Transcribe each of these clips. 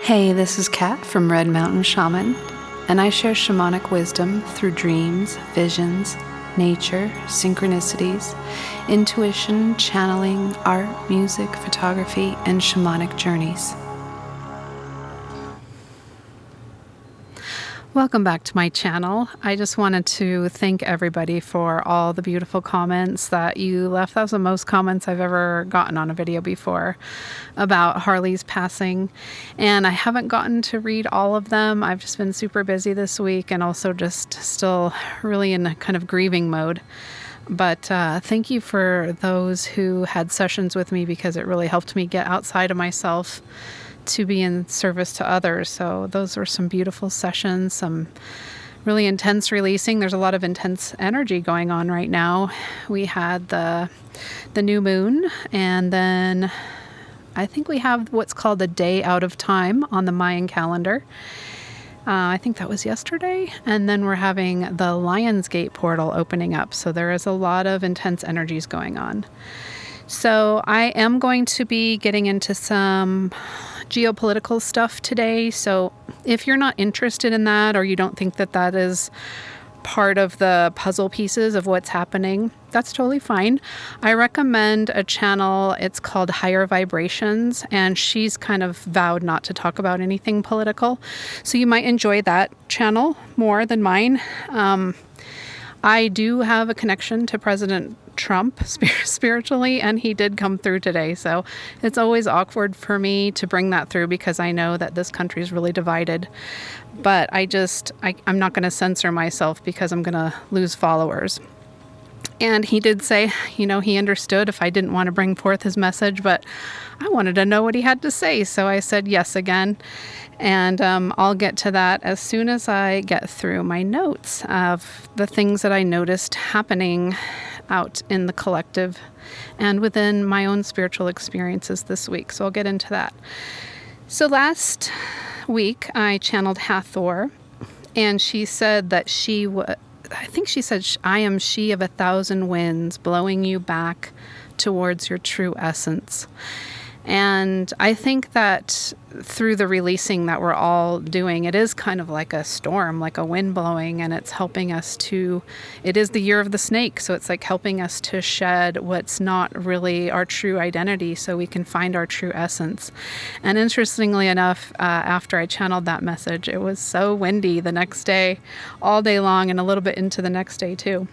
Hey, this is Kat from Red Mountain Shaman, and I share shamanic wisdom through dreams, visions, nature, synchronicities, intuition, channeling, art, music, photography, and shamanic journeys. Welcome back to my channel. I just wanted to thank everybody for all the beautiful comments that you left. That was the most comments I've ever gotten on a video before about Harley's passing. And I haven't gotten to read all of them. I've just been super busy this week and also just still really in a kind of grieving mode. But thank you for those who had sessions with me, because it really helped me get outside of myself to be in service to others. So those were some beautiful sessions, some really intense releasing. There's a lot of intense energy going on right now. We had the new moon, and then I think we have what's called a day out of time on the Mayan calendar. I think that was yesterday. And then we're having the Lionsgate portal opening up. So there is a lot of intense energies going on. So I am going to be getting into some geopolitical stuff today. So if you're not interested in that, or you don't think that that is part of the puzzle pieces of what's happening, that's totally fine. I recommend a channel. It's called Higher Vibrations, and she's kind of vowed not to talk about anything political. So you might enjoy that channel more than mine. I do have a connection to President Trump spiritually, and he did come through today. So it's always awkward for me to bring that through, because I know that this country is really divided. But I'm not going to censor myself, because I'm going to lose followers. And he did say, he understood if I didn't want to bring forth his message, but I wanted to know what he had to say. So I said yes again. And I'll get to that as soon as I get through my notes of the things that I noticed happening out in the collective and within my own spiritual experiences this week. So I'll get into that. So last week I channeled Hathor, and she said that I am she of 1,000 winds, blowing you back towards your true essence. And I think that through the releasing that we're all doing, it is kind of like a storm, like a wind blowing, and it's helping us it is the year of the snake. So it's like helping us to shed what's not really our true identity, so we can find our true essence. And interestingly enough, after I channeled that message, it was so windy the next day, all day long, and a little bit into the next day too.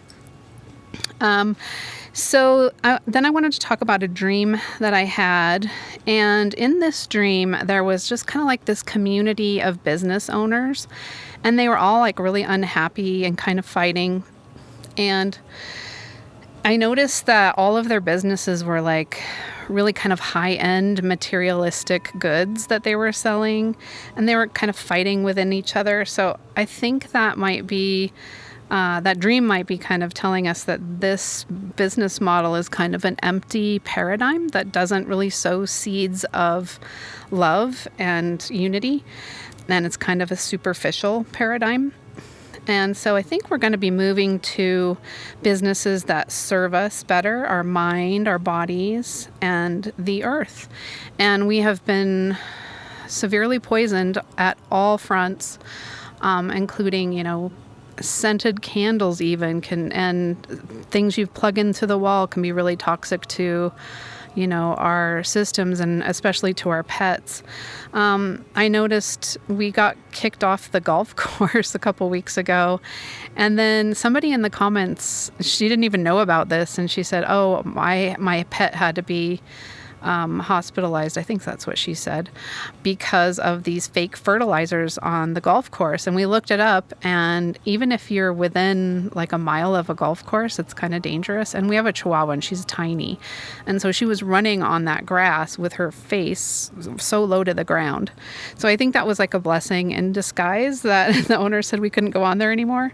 So then I wanted to talk about a dream that I had. And in this dream, there was just kind of like this community of business owners, and they were all like really unhappy and kind of fighting. And I noticed that all of their businesses were like really kind of high-end materialistic goods that they were selling, and they were kind of fighting within each other. So I think that might be that dream might be kind of telling us that this business model is kind of an empty paradigm that doesn't really sow seeds of love and unity, and it's kind of a superficial paradigm. And so I think we're going to be moving to businesses that serve us better, our mind, our bodies, and the earth. And we have been severely poisoned at all fronts, including, scented candles even and things you plug into the wall can be really toxic to, our systems, and especially to our pets. I noticed we got kicked off the golf course a couple weeks ago, and then somebody in the comments, she didn't even know about this, and she said, "Oh, my pet had to be hospitalized," I think that's what she said, because of these fake fertilizers on the golf course. And we looked it up, and even if you're within like a mile of a golf course, it's kind of dangerous. And we have a Chihuahua, and she's tiny, and so she was running on that grass with her face so low to the ground. So I think that was like a blessing in disguise that the owner said we couldn't go on there anymore.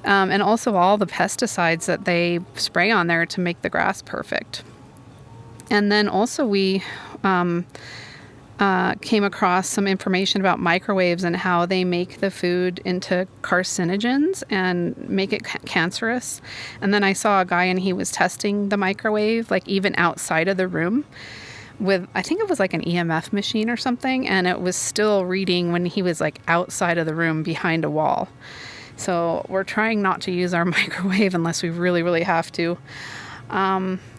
And also all the pesticides that they spray on there to make the grass perfect. And then also we came across some information about microwaves and how they make the food into carcinogens and make it cancerous. And then I saw a guy, and he was testing the microwave, like even outside of the room, with, I think it was like an EMF machine or something, and it was still reading when he was like outside of the room behind a wall. So we're trying not to use our microwave unless we really, really have to.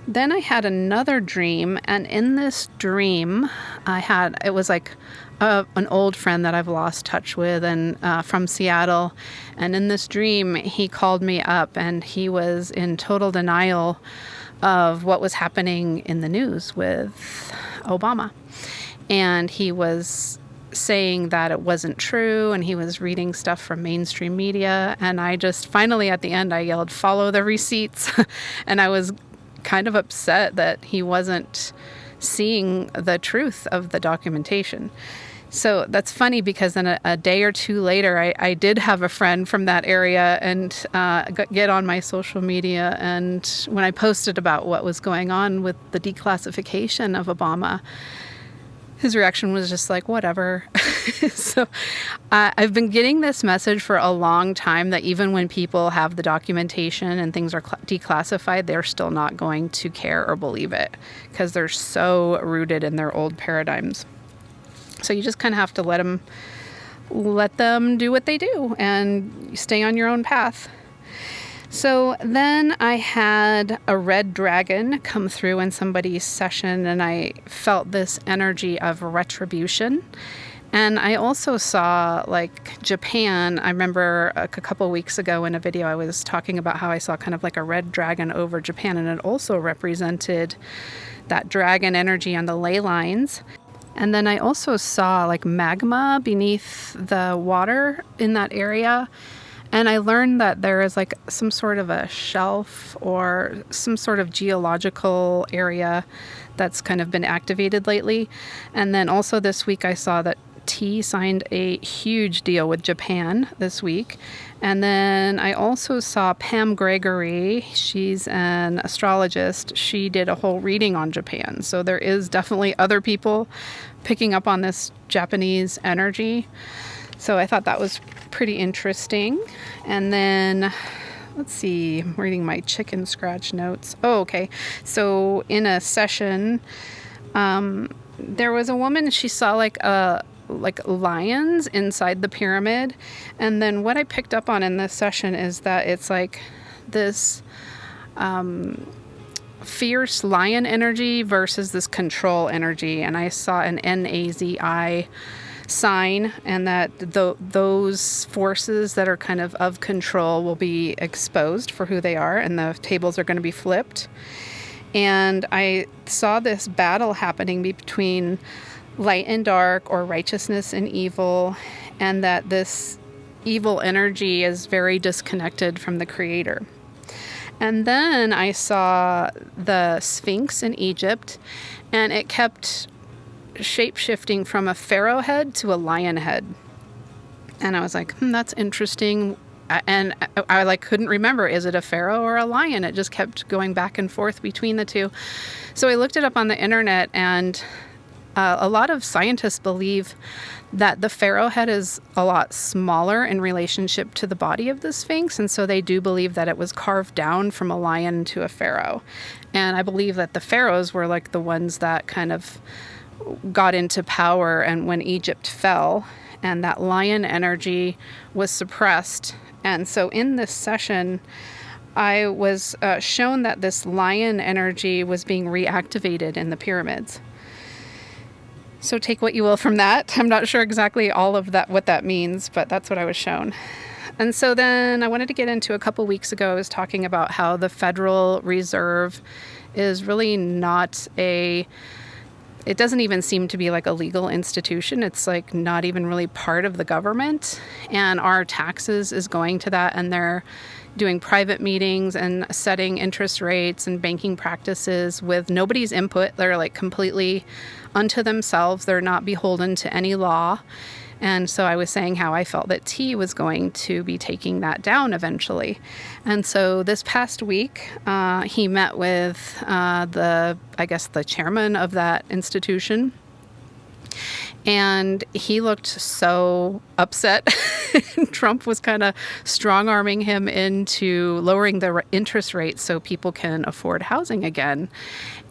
Then I had another dream, and in this dream, it was like an old friend that I've lost touch with, and from Seattle. And in this dream, he called me up, and he was in total denial of what was happening in the news with Obama. And he was saying that it wasn't true, and he was reading stuff from mainstream media. And I just finally at the end, I yelled, "Follow the receipts." And I was kind of upset that he wasn't seeing the truth of the documentation. So that's funny, because then a day or two later, I did have a friend from that area and get on my social media. And when I posted about what was going on with the declassification of Obama, his reaction was just like, whatever. So I've been getting this message for a long time that even when people have the documentation and things are declassified, they're still not going to care or believe it, because they're so rooted in their old paradigms. So you just kind of have to let them do what they do and stay on your own path. So then I had a red dragon come through in somebody's session, and I felt this energy of retribution. And I also saw like Japan. I remember a couple weeks ago in a video I was talking about how I saw kind of like a red dragon over Japan, and it also represented that dragon energy on the ley lines. And then I also saw like magma beneath the water in that area. And I learned that there is like some sort of a shelf or some sort of geological area that's kind of been activated lately. And then also this week I saw that T signed a huge deal with Japan this week. And then I also saw Pam Gregory. She's an astrologist. She did a whole reading on Japan. So there is definitely other people picking up on this Japanese energy. So I thought that was pretty interesting. And then, let's see, I'm reading my chicken scratch notes. Oh, okay. So in a session, there was a woman, she saw like lions inside the pyramid. And then what I picked up on in this session is that it's like this fierce lion energy versus this control energy. And I saw an NAZI sign, and that those forces that are kind of control will be exposed for who they are, and the tables are going to be flipped. And I saw this battle happening between light and dark, or righteousness and evil, and that this evil energy is very disconnected from the creator. And then I saw the Sphinx in Egypt, and it kept shape-shifting from a pharaoh head to a lion head. And I was like, that's interesting. And I like couldn't remember, is it a pharaoh or a lion? It just kept going back and forth between the two. So I looked it up on the internet, and a lot of scientists believe that the pharaoh head is a lot smaller in relationship to the body of the Sphinx, and so they do believe that it was carved down from a lion to a pharaoh. And I believe that the pharaohs were like the ones that kind of got into power and when Egypt fell, and that lion energy was suppressed. And so in this session, I was shown that this lion energy was being reactivated in the pyramids. So take what you will from that. I'm not sure exactly all of that, what that means, but that's what I was shown. And so then I wanted to get into, a couple weeks ago, I was talking about how the Federal Reserve is really not it doesn't even seem to be like a legal institution. It's like not even really part of the government. And our taxes is going to that, and they're doing private meetings and setting interest rates and banking practices with nobody's input. They're like completely unto themselves. They're not beholden to any law. And so I was saying how I felt that T was going to be taking that down eventually. And so this past week, he met with the chairman of that institution. And he looked so upset. Trump was kind of strong-arming him into lowering the interest rate so people can afford housing again.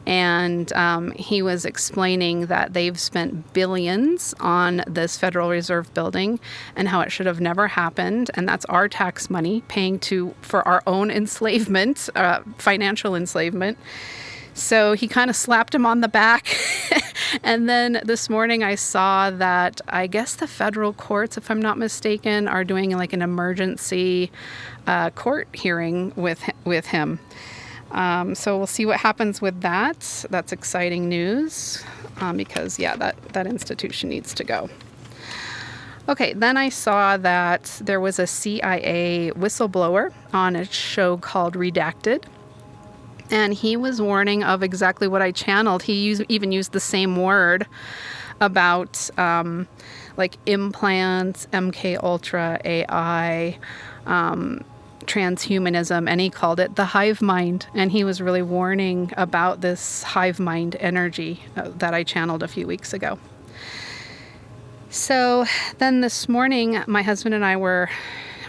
And he was explaining that they've spent billions on this Federal Reserve building and how it should have never happened. And that's our tax money paying for our own enslavement, financial enslavement. So he kind of slapped him on the back. And then this morning I saw that I guess the federal courts, if I'm not mistaken, are doing like an emergency court hearing with him. So we'll see what happens with that. That's exciting news because, yeah, that institution needs to go. Okay, then I saw that there was a CIA whistleblower on a show called Redacted. And he was warning of exactly what I channeled. He even used the same word about like implants, MK Ultra, AI, transhumanism, and he called it the hive mind. And he was really warning about this hive mind energy that I channeled a few weeks ago. So then this morning, my husband and I were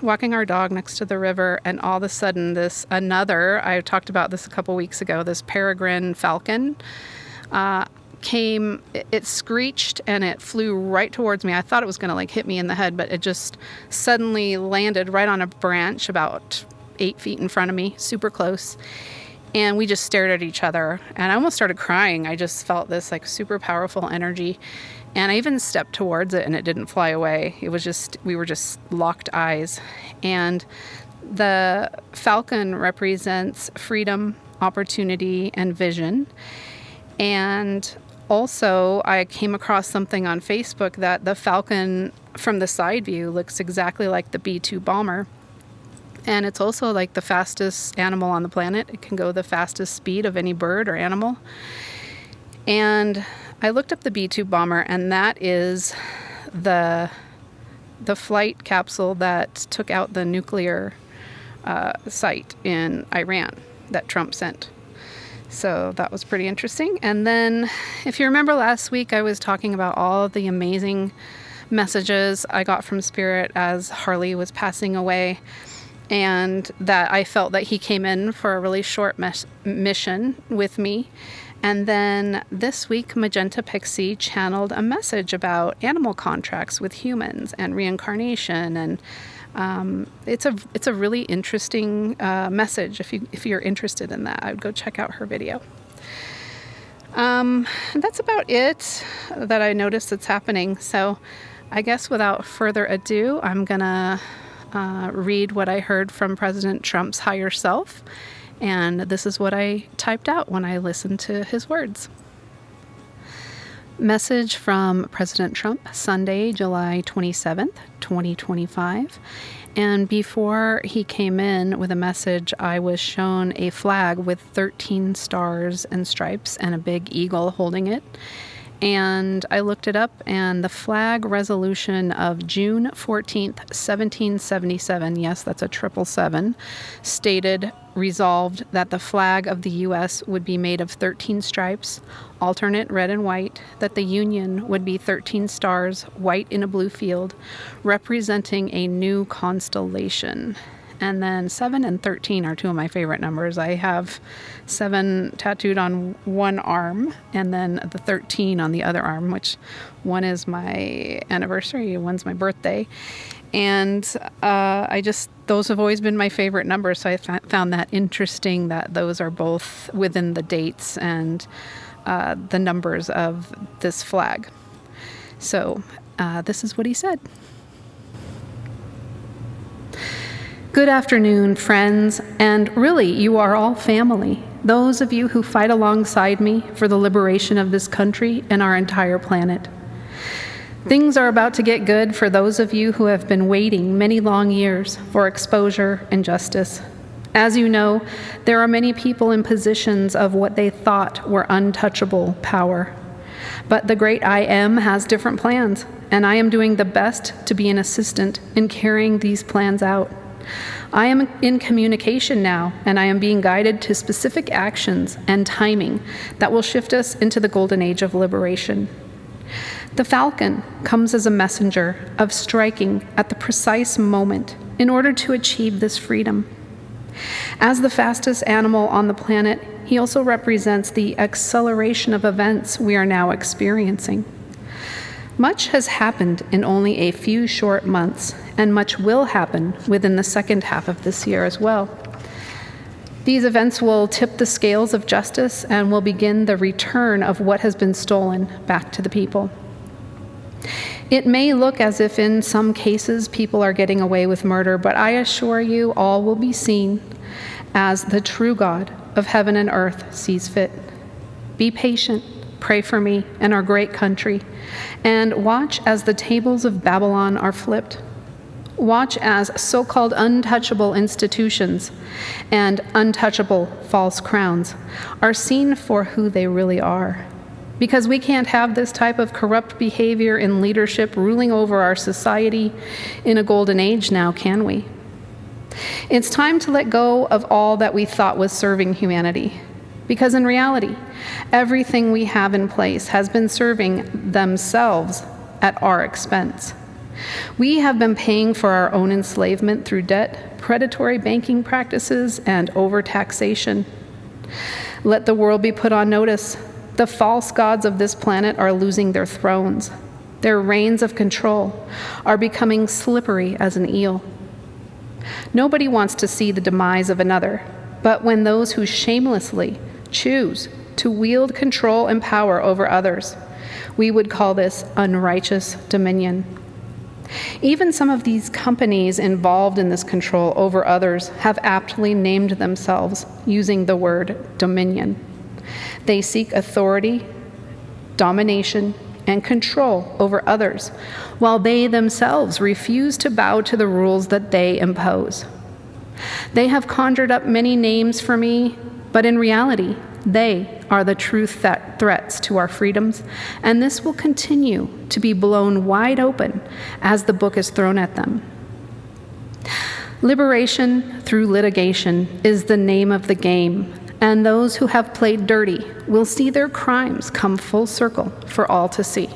walking our dog next to the river, and all of a sudden I talked about this a couple weeks ago, this peregrine falcon came, it screeched and it flew right towards me. I thought it was going to like hit me in the head, but it just suddenly landed right on a branch about 8 feet in front of me, super close. And we just stared at each other, and I almost started crying. I just felt this like super powerful energy. And I even stepped towards it and it didn't fly away. We were just locked eyes. And the falcon represents freedom, opportunity, and vision. And also I came across something on Facebook that the falcon from the side view looks exactly like the B-2 bomber. And it's also like the fastest animal on the planet. It can go the fastest speed of any bird or animal. And I looked up the B-2 bomber, and that is the flight capsule that took out the nuclear site in Iran that Trump sent. So that was pretty interesting. And then, if you remember last week, I was talking about all of the amazing messages I got from Spirit as Harley was passing away, and that I felt that he came in for a really short mission with me. And then this week, Magenta Pixie channeled a message about animal contracts with humans and reincarnation, and it's a really interesting message. If you're interested in that, I would go check out her video. That's about it that I noticed that's happening. So I guess without further ado, I'm gonna read what I heard from President Trump's higher self. And this is what I typed out when I listened to his words. Message from President Trump, Sunday, July 27th, 2025. And before he came in with a message, I was shown a flag with 13 stars and stripes and a big eagle holding it. And I looked it up, and the flag resolution of June 14th, 1777, yes, that's a 777, stated, resolved that the flag of the U.S. would be made of 13 stripes, alternate red and white, that the Union would be 13 stars, white in a blue field, representing a new constellation. And then 7 and 13 are two of my favorite numbers. I have 7 tattooed on one arm and then the 13 on the other arm, which one is my anniversary, one's my birthday. And those have always been my favorite numbers. So I found that interesting that those are both within the dates and the numbers of this flag. So this is what he said. Good afternoon, friends, and really, you are all family. Those of you who fight alongside me for the liberation of this country and our entire planet. Things are about to get good for those of you who have been waiting many long years for exposure and justice. As you know, there are many people in positions of what they thought were untouchable power. But the great I Am has different plans, and I am doing the best to be an assistant in carrying these plans out. I am in communication now, and I am being guided to specific actions and timing that will shift us into the golden age of liberation. The falcon comes as a messenger of striking at the precise moment in order to achieve this freedom. As the fastest animal on the planet, he also represents the acceleration of events we are now experiencing. Much has happened in only a few short months, and much will happen within the second half of this year as well. These events will tip the scales of justice and will begin the return of what has been stolen back to the people. It may look as if in some cases people are getting away with murder, but I assure you all will be seen as the true God of heaven and earth sees fit. Be patient, pray for me and our great country, and watch as the tables of Babylon are flipped. Watch as so-called untouchable institutions and untouchable false crowns are seen for who they really are. Because we can't have this type of corrupt behavior in leadership ruling over our society in a golden age now, can we? It's time to let go of all that we thought was serving humanity. Because in reality, everything we have in place has been serving themselves at our expense. We have been paying for our own enslavement through debt, predatory banking practices, and overtaxation. Let the world be put on notice. The false gods of this planet are losing their thrones. Their reigns of control are becoming slippery as an eel. Nobody wants to see the demise of another, but when those who shamelessly choose to wield control and power over others, we would call this unrighteous dominion. Even some of these companies involved in this control over others have aptly named themselves using the word dominion. They seek authority, domination, and control over others, while they themselves refuse to bow to the rules that they impose. They have conjured up many names for me, but in reality, they are the true threats to our freedoms, and this will continue to be blown wide open as the book is thrown at them. Liberation through litigation is the name of the game, and those who have played dirty will see their crimes come full circle for all to see.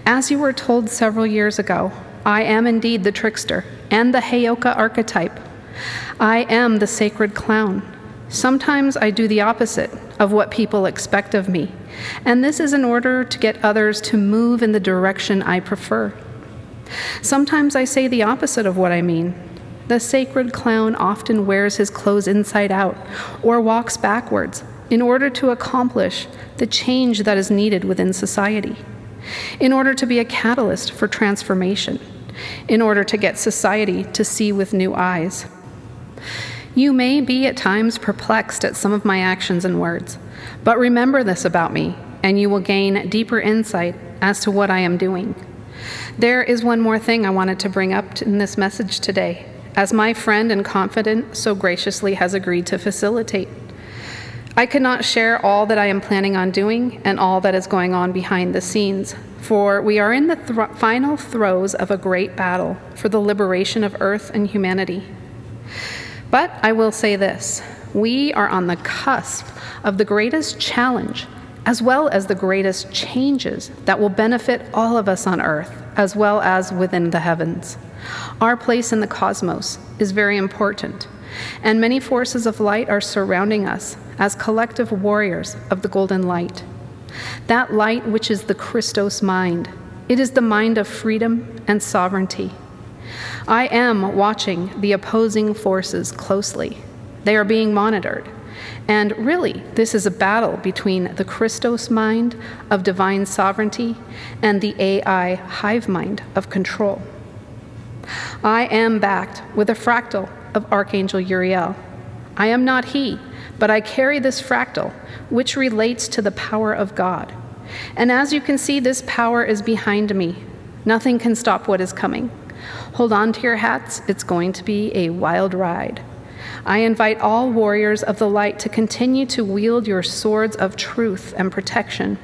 As you were told several years ago, I am indeed the trickster and the Heyoka archetype. I am the sacred clown. Sometimes I do the opposite of what people expect of me, and this is in order to get others to move in the direction I prefer. Sometimes I say the opposite of what I mean. The sacred clown often wears his clothes inside out or walks backwards in order to accomplish the change that is needed within society, in order to be a catalyst for transformation, in order to get society to see with new eyes. You may be at times perplexed at some of my actions and words, but remember this about me, and you will gain deeper insight as to what I am doing. There is one more thing I wanted to bring up in this message today, as my friend and confidant so graciously has agreed to facilitate. I could not share all that I am planning on doing and all that is going on behind the scenes, for we are in the final throes of a great battle for the liberation of Earth and humanity. But I will say this, we are on the cusp of the greatest challenge as well as the greatest changes that will benefit all of us on Earth as well as within the heavens. Our place in the cosmos is very important, and many forces of light are surrounding us as collective warriors of the golden light. That light which is the Christos mind. It is the mind of freedom and sovereignty. I am watching the opposing forces closely. They are being monitored. And really, this is a battle between the Christos mind of divine sovereignty and the AI hive mind of control. I am backed with a fractal of Archangel Uriel. I am not he, but I carry this fractal, which relates to the power of God. And as you can see, this power is behind me. Nothing can stop what is coming. Hold on to your hats. It's going to be a wild ride. I invite all warriors of the light to continue to wield your swords of truth and protection.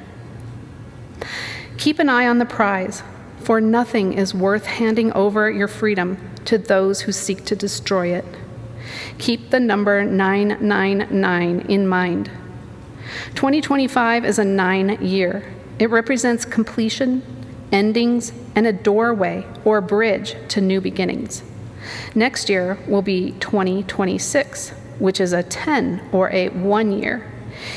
Keep an eye on the prize, for nothing is worth handing over your freedom to those who seek to destroy it. Keep the number 999 in mind. 2025 is a 9 year. It represents completion, endings, and a doorway or bridge to new beginnings. Next year will be 2026, which is a 10 or a 1 year.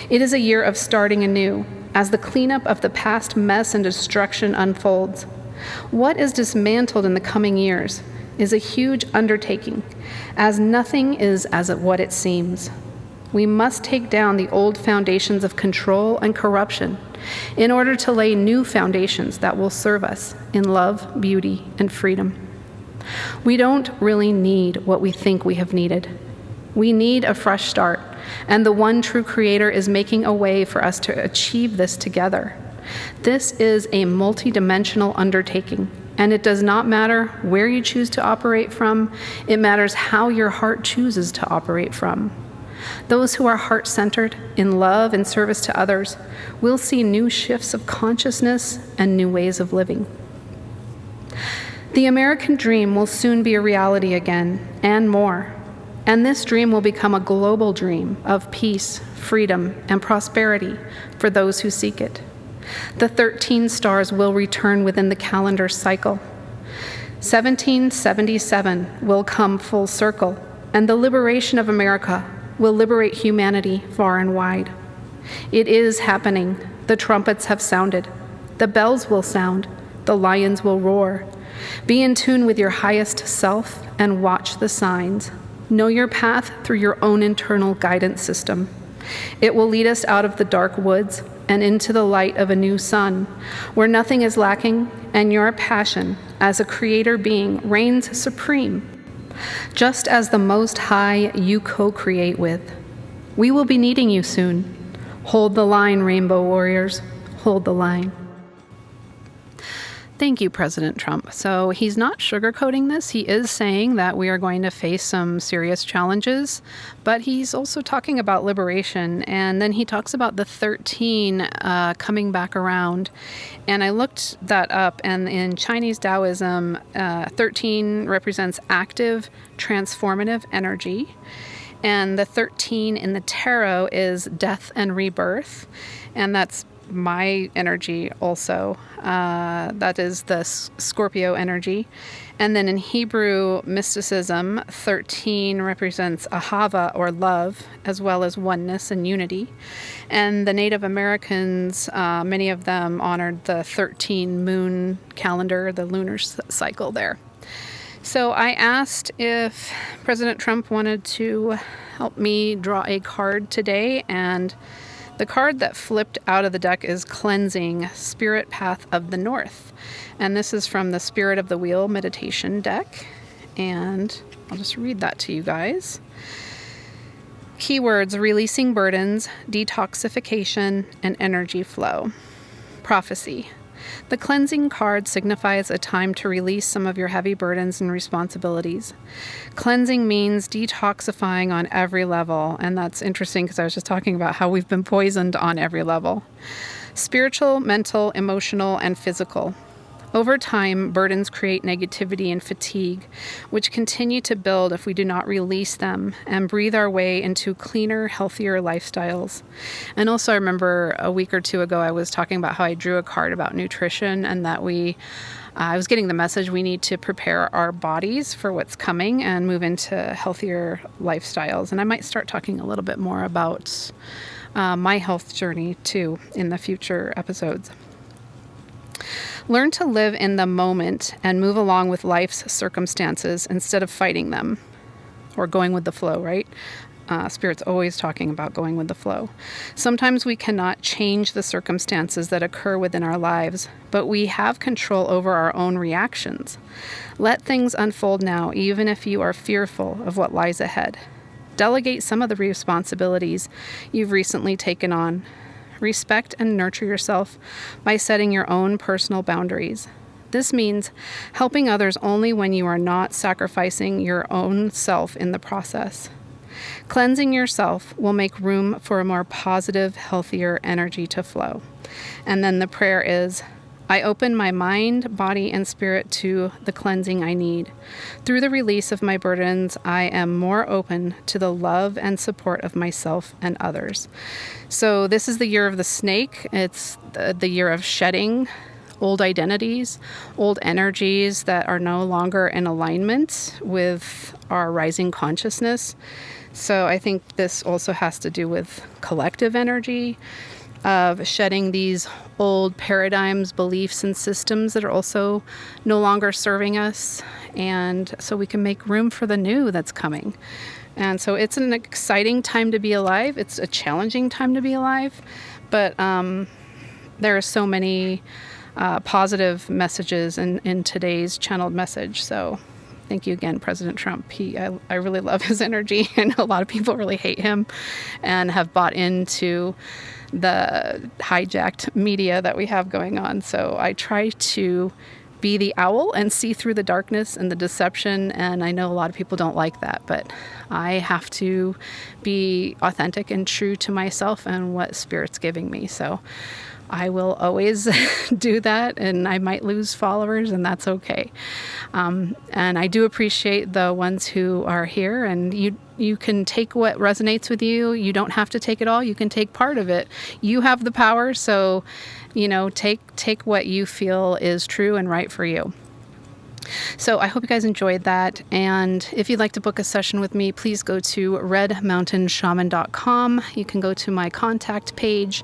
It is a year of starting anew as the cleanup of the past mess and destruction unfolds. What is dismantled in the coming years is a huge undertaking, as nothing is as what it seems. We must take down the old foundations of control and corruption in order to lay new foundations that will serve us in love, beauty, and freedom. We don't really need what we think we have needed. We need a fresh start, and the one true Creator is making a way for us to achieve this together. This is a multidimensional undertaking, and it does not matter where you choose to operate from. It matters how your heart chooses to operate from. Those who are heart-centered, in love and service to others, will see new shifts of consciousness and new ways of living. The American dream will soon be a reality again, and more. And this dream will become a global dream of peace, freedom, and prosperity for those who seek it. The 13 stars will return within the calendar cycle. 1777 will come full circle, and the liberation of America will liberate humanity far and wide. It is happening. The trumpets have sounded. The bells will sound. The lions will roar. Be in tune with your highest self and watch the signs. Know your path through your own internal guidance system. It will lead us out of the dark woods and into the light of a new sun, where nothing is lacking and your passion as a creator being reigns supreme. Just as the Most High you co-create with. We will be needing you soon. Hold the line, Rainbow Warriors. Hold the line. Thank you, President Trump. So he's not sugarcoating this. He is saying that we are going to face some serious challenges, but he's also talking about liberation. And then he talks about the 13 coming back around. And I looked that up, and in Chinese Taoism, 13 represents active, transformative energy. And the 13 in the tarot is death and rebirth. And that's my energy also. That is the Scorpio energy. And then in Hebrew mysticism, 13 represents ahava, or love, as well as oneness and unity. And the Native Americans, many of them honored the 13 moon calendar, the lunar cycle there. So I asked if President Trump wanted to help me draw a card today, and the card that flipped out of the deck is Cleansing, Spirit Path of the North. And this is from the Spirit of the Wheel meditation deck. And I'll just read that to you guys. Keywords: releasing burdens, detoxification, and energy flow. Prophecy. The cleansing card signifies a time to release some of your heavy burdens and responsibilities. Cleansing means detoxifying on every level, and that's interesting because I was just talking about how we've been poisoned on every level. Spiritual, mental, emotional, and physical. Over time, burdens create negativity and fatigue, which continue to build if we do not release them and breathe our way into cleaner, healthier lifestyles. And also, I remember a week or two ago, I was talking about how I drew a card about nutrition, and that I was getting the message we need to prepare our bodies for what's coming and move into healthier lifestyles. And I might start talking a little bit more about my health journey too in the future episodes. Learn to live in the moment and move along with life's circumstances instead of fighting them or going with the flow, right? Spirit's always talking about going with the flow. Sometimes we cannot change the circumstances that occur within our lives, but we have control over our own reactions. Let things unfold now, even if you are fearful of what lies ahead. Delegate some of the responsibilities you've recently taken on. Respect and nurture yourself by setting your own personal boundaries. This means helping others only when you are not sacrificing your own self in the process. Cleansing yourself will make room for a more positive, healthier energy to flow. And then the prayer is, I open my mind, body, and spirit to the cleansing I need. Through the release of my burdens, I am more open to the love and support of myself and others. So this is the year of the snake. It's the year of shedding old identities, old energies that are no longer in alignment with our rising consciousness. So I think this also has to do with collective energy, of shedding these old paradigms, beliefs, and systems that are also no longer serving us, and so we can make room for the new that's coming. And so it's an exciting time to be alive. It's a challenging time to be alive, but there are so many positive messages in today's channeled message. So thank you again, President Trump. I really love his energy. I know a lot of people really hate him and have bought into the hijacked media that we have going on. So I try to be the owl and see through the darkness and the deception. And I know a lot of people don't like that, but I have to be authentic and true to myself and what Spirit's giving me. So I will always do that, and I might lose followers, and that's okay. And I do appreciate the ones who are here, and you can take what resonates with you. You don't have to take it all. You can take part of it. You have the power, so take what you feel is true and right for you. So I hope you guys enjoyed that. And if you'd like to book a session with me, please go to redmountainshaman.com. You can go to my contact page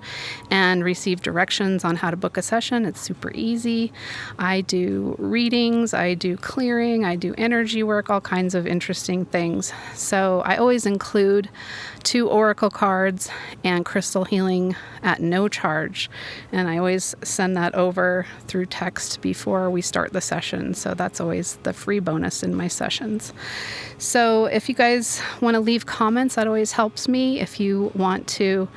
and receive directions on how to book a session. It's super easy. I do readings, I do clearing, I do energy work, all kinds of interesting things. So I always include 2 oracle cards and crystal healing at no charge. And I always send that over through text before we start the session. So that's always the free bonus in my sessions. So if you guys want to leave comments, that always helps me. If you want to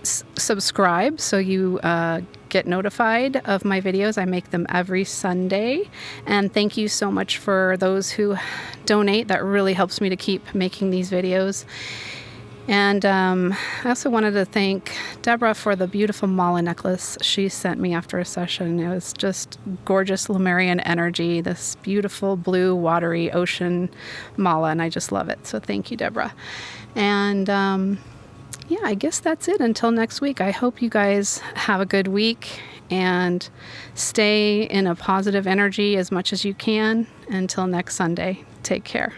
subscribe so you get notified of my videos, I make them every Sunday. And thank you so much for those who donate. That really helps me to keep making these videos. And I also wanted to thank Deborah for the beautiful mala necklace she sent me after a session. It was just gorgeous Lemurian energy, this beautiful blue watery ocean mala, and I just love it. So thank you, Deborah. And yeah, I guess that's it until next week. I hope you guys have a good week and stay in a positive energy as much as you can. Until next Sunday, take care.